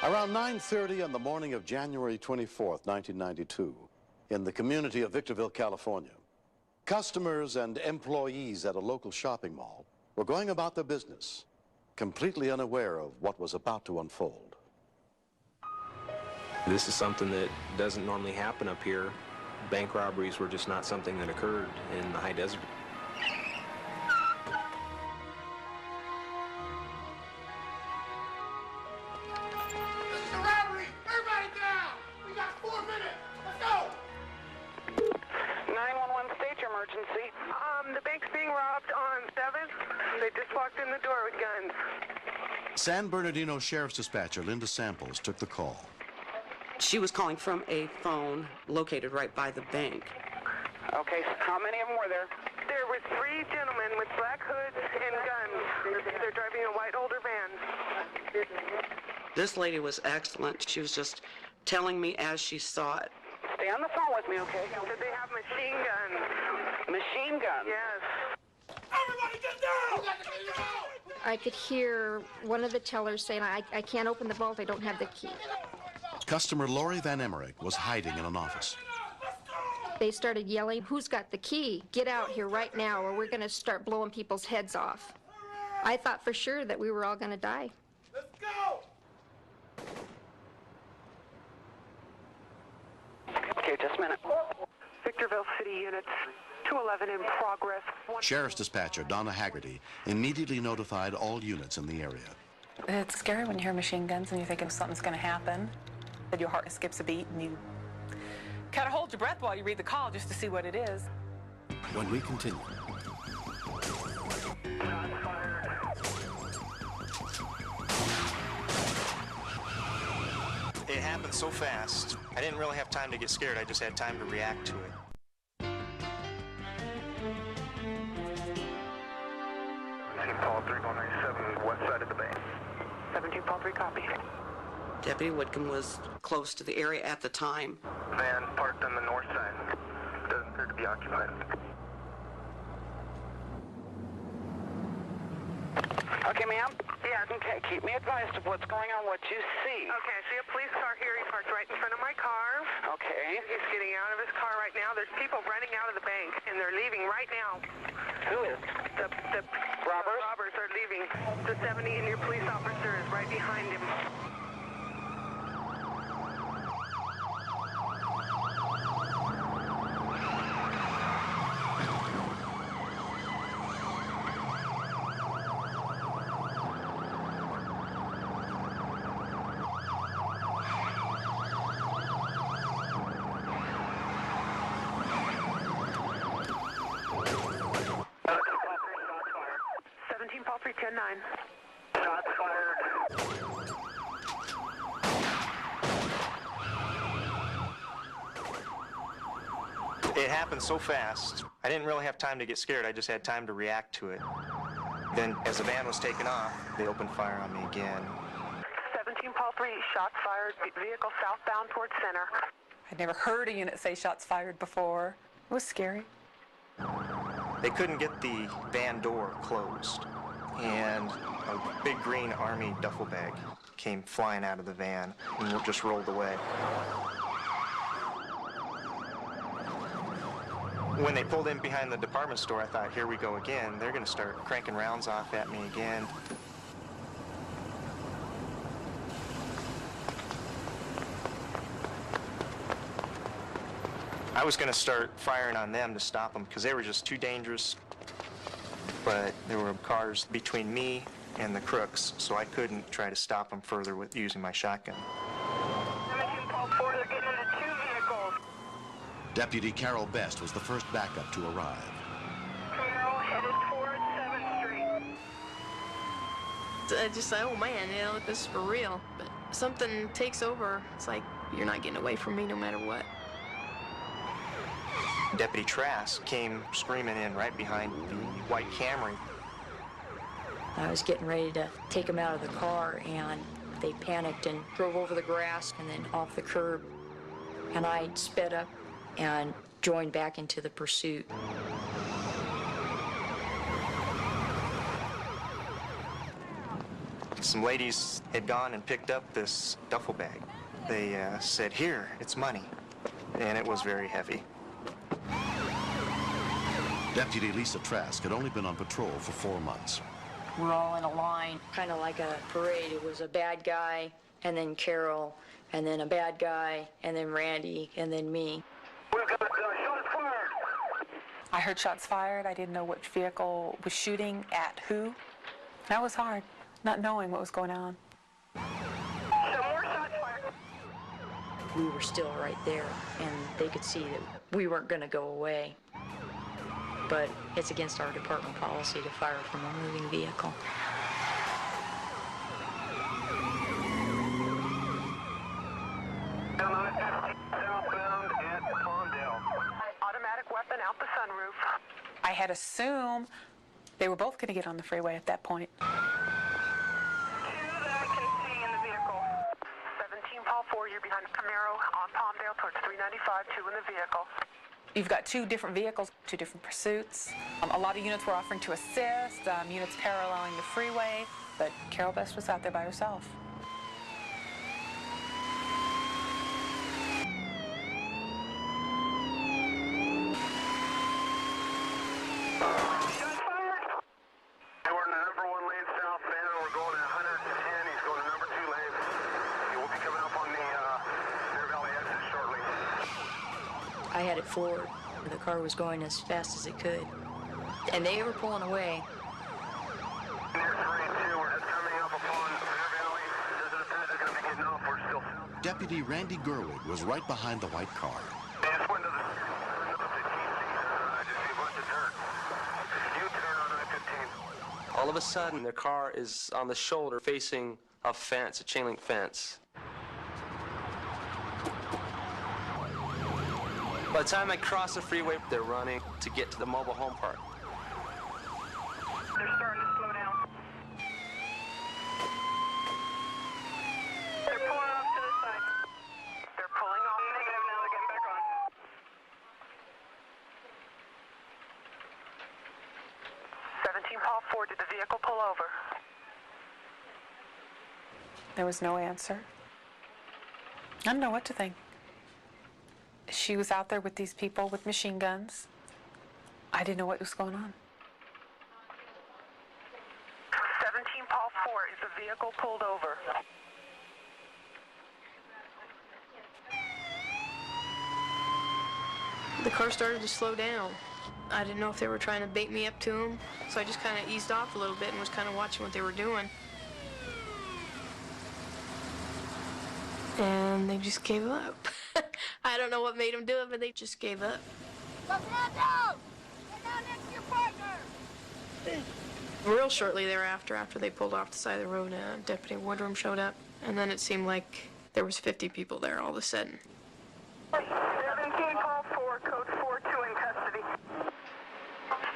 Around 9:30 on the morning of January 24th, 1992, in the community of Victorville, California, customers and employees at a local shopping mall were going about their business, completely unaware of what was about to unfold. This is something that doesn't normally happen up here. Bank robberies were just not something that occurred in the high desert. This is a robbery! Everybody down! We got 4 minutes! Let's go! 911 state emergency. The bank's being robbed on 7th. They just walked in the door with guns. San Bernardino Sheriff's Dispatcher Linda Samples took the call. She was calling from a phone located right by the bank. Okay, so how many of them were there? There were 3 gentlemen with black hoods and guns. They're driving a white older van. This lady was excellent. She was just telling me as she saw it. Stay on the phone with me, okay? Did they have machine guns? Machine guns? Yes. Everybody get down! We got to get out! I could hear one of the tellers saying, I can't open the vault, I don't have the key. Customer Lori Van Emmerich was hiding in an office. They started yelling, who's got the key? Get out here right now or we're going to start blowing people's heads off. I thought for sure that we were all going to die. Let's go! Okay, just a minute. Victorville City Units, 211 in progress. Sheriff's Dispatcher Donna Haggerty immediately notified all units in the area. It's scary when you hear machine guns and you're thinking something's going to happen. And your heart skips a beat and you kind of hold your breath while you read the call just to see what it is. When we continue. It happened so fast. I didn't really have time to get scared. I just had time to react to it. 17 Paul 3197, west side of the bank. 17 Paul 3, copy. Deputy Whitcomb was close to the area at the time. Van parked on the north side. Doesn't appear to be occupied. Okay, ma'am. Yeah, okay. Keep me advised of what's going on, what you see. Okay, I see a police car here. He parked right in front of my car. Okay. He's getting out of his car right now. There's people running out of the bank, and they're leaving right now. Who is? The robbers? The robbers are leaving. The 70 and your police officer is right behind him. Paul 310-9. Shots fired. It happened so fast. I didn't really have time to get scared. I just had time to react to it. Then, as the van was taken off, they opened fire on me again. 17 Paul 3, shots fired. Vehicle southbound towards center. I'd never heard a unit say shots fired before. It was scary. They couldn't get the van door closed, and a big green army duffel bag came flying out of the van and just rolled away. When they pulled in behind the department store, I thought, here we go again. They're going to start cranking rounds off at me again. I was going to start firing on them to stop them because they were just too dangerous. But there were cars between me and the crooks, so I couldn't try to stop them further with using my shotgun. 17 Paul 4, they're getting into 2 vehicles. Deputy Carol Best was the first backup to arrive. Carol headed towards 7th Street. I just say, oh man, you know, this is for real. But something takes over. It's like, you're not getting away from me no matter what. Deputy Trask came screaming in right behind the white Camry. I was getting ready to take them out of the car, and they panicked and drove over the grass and then off the curb. And I sped up and joined back into the pursuit. Some ladies had gone and picked up this duffel bag. They said, "Here, it's money." And it was very heavy. Deputy Lisa Trask had only been on patrol for 4 months. We're all in a line, kind of like a parade. It was a bad guy, and then Carol, and then a bad guy, and then Randy, and then me. We've got shots fired. I heard shots fired. I didn't know which vehicle was shooting at who. That was hard, not knowing what was going on. Some more shots fired. We were still right there, and they could see that we weren't going to go away. But it's against our department policy to fire from a moving vehicle. Southbound at Palmdale. Automatic weapon out the sunroof. I had assumed they were both going to get on the freeway at that point. Two that I can see in the vehicle. 17 Paul 4, you're behind Camaro on Palmdale towards 395, two in the vehicle. You've got two different vehicles, two different pursuits. A lot of units were offering to assist, units paralleling the freeway, but Carol Best was out there by herself. Shots fired. We're in the number 1 lane southbound. We're going at 110. He's going to number 2 lane. He will be coming up on the Bear Valley exit shortly. I had it floored. The car was going as fast as it could. And they were pulling away. Near 3-2, we're just coming up upon Bear Valley. Doesn't appear they're going to be getting off. We're still... Deputy Randy Gerwig was right behind the white car. They just went to the 15. I just see a bunch of dirt. U-turn on I-15. All of a sudden, their car is on the shoulder facing a fence, a chain link fence. By the time I cross the freeway, they're running to get to the mobile home park. They're starting to slow down. They're pulling off to the side. They're pulling off negative now. They're getting back on. Paul 4, did the vehicle pull over? There was no answer. I don't know what to think. She was out there with these people with machine guns. I didn't know what was going on. 17 Paul 4, is the vehicle pulled over? The car started to slow down. I didn't know if they were trying to bait me up to them, so I just kind of eased off a little bit and was kind of watching what they were doing. And they just gave up. I don't know what made them do it, but they just gave up. Let's run down! Get down next to your partner! Real shortly thereafter, after they pulled off the side of the road, Deputy Woodrum showed up, and then it seemed like there was 50 people there all of a sudden. 17 Paul 4, code 4, 2 in custody.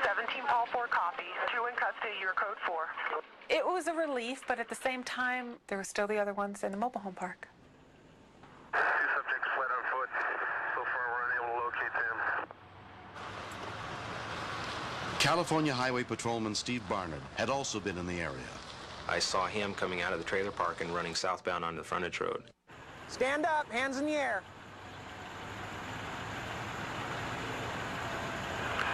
17 Paul 4, copy. 2 in custody, you're code 4. It was a relief, but at the same time, there were still the other ones in the mobile home park. 2 subjects fled on foot. So far, we're unable to locate them. California Highway Patrolman Steve Barnard had also been in the area. I saw him coming out of the trailer park and running southbound onto the frontage road. Stand up, hands in the air.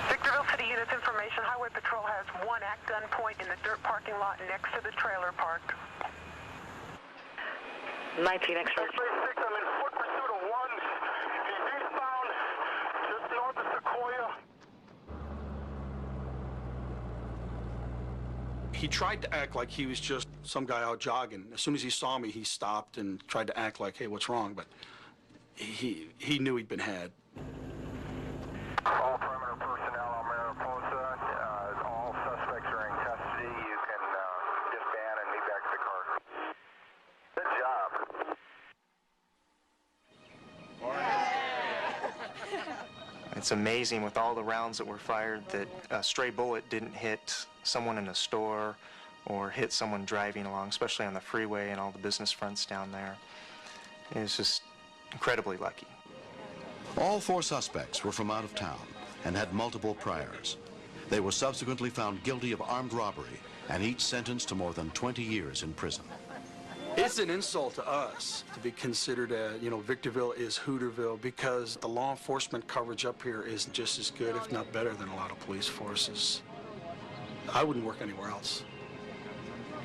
Victorville City Units Information, Highway Patrol has one at gunpoint in the dirt parking lot next to the trailer park. 19 X-ray. 36, I'm in foot pursuit of 1. He's eastbound, just north of Sequoia. He tried to act like he was just some guy out jogging. As soon as he saw me, he stopped and tried to act like, hey, what's wrong? But he knew he'd been had. All perimeter personnel on Mariposa. All suspects are in custody. You can disband and meet back to the car. Good job. It's amazing with all the rounds that were fired that a stray bullet didn't hit someone in a store or hit someone driving along, especially on the freeway and all the business fronts down there. It's just incredibly lucky. All 4 suspects were from out of town and had multiple priors. They were subsequently found guilty of armed robbery and each sentenced to more than 20 years in prison. It's an insult to us to be considered Victorville is Hooterville, because the law enforcement coverage up here is just as good, if not better, than a lot of police forces. I wouldn't work anywhere else.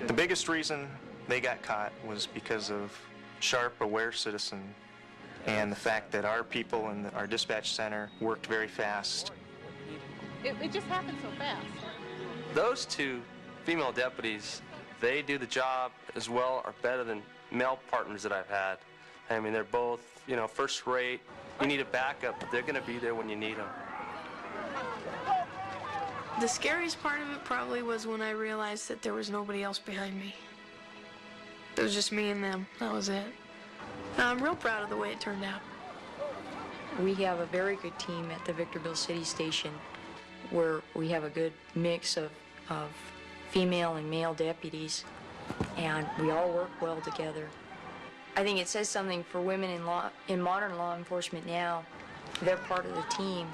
The biggest reason they got caught was because of sharp, aware citizen and the fact that our people in our dispatch center worked very fast. It just happened so fast. Those two female deputies, they do the job as well or better than male partners that I've had. I mean, they're both, first rate. You need a backup, but they're going to be there when you need them. The scariest part of it probably was when I realized that there was nobody else behind me. It was just me and them. That was it. I'm real proud of the way it turned out. We have a very good team at the Victorville City Station, where we have a good mix of female and male deputies, and we all work well together. I think it says something for women in modern law enforcement now. They're part of the team.